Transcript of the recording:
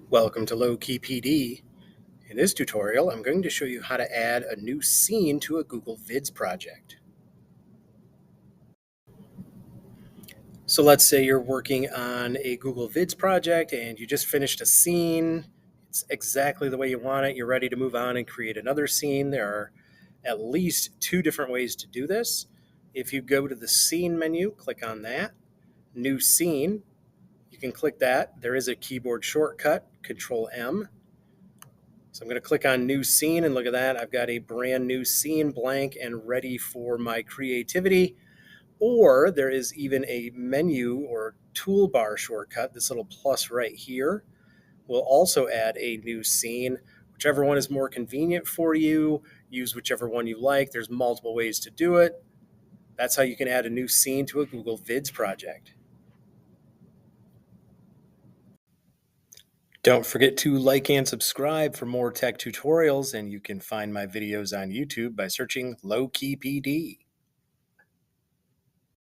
Welcome to Low Key PD. In this tutorial, I'm going to show you how to add a new scene to a Google Vids project. So let's say you're working on a Google Vids project and you just finished a scene. It's exactly the way you want it. You're ready to move on and create another scene. There are at least two different ways to do this. If you go to the Scene menu, click on that, New Scene. You can click that. There is a keyboard shortcut, Control M. So I'm going to click on New Scene, and look at that. I've got a brand new scene, blank and ready for my creativity. Or there is even a menu or toolbar shortcut, this little plus right here. We'll also add a new scene. Whichever one is more convenient for you, use whichever one you like. There's multiple ways to do it. That's how you can add a new scene to a Google Vids project. Don't forget to like and subscribe for more tech tutorials, and you can find my videos on YouTube by searching Low Key PD.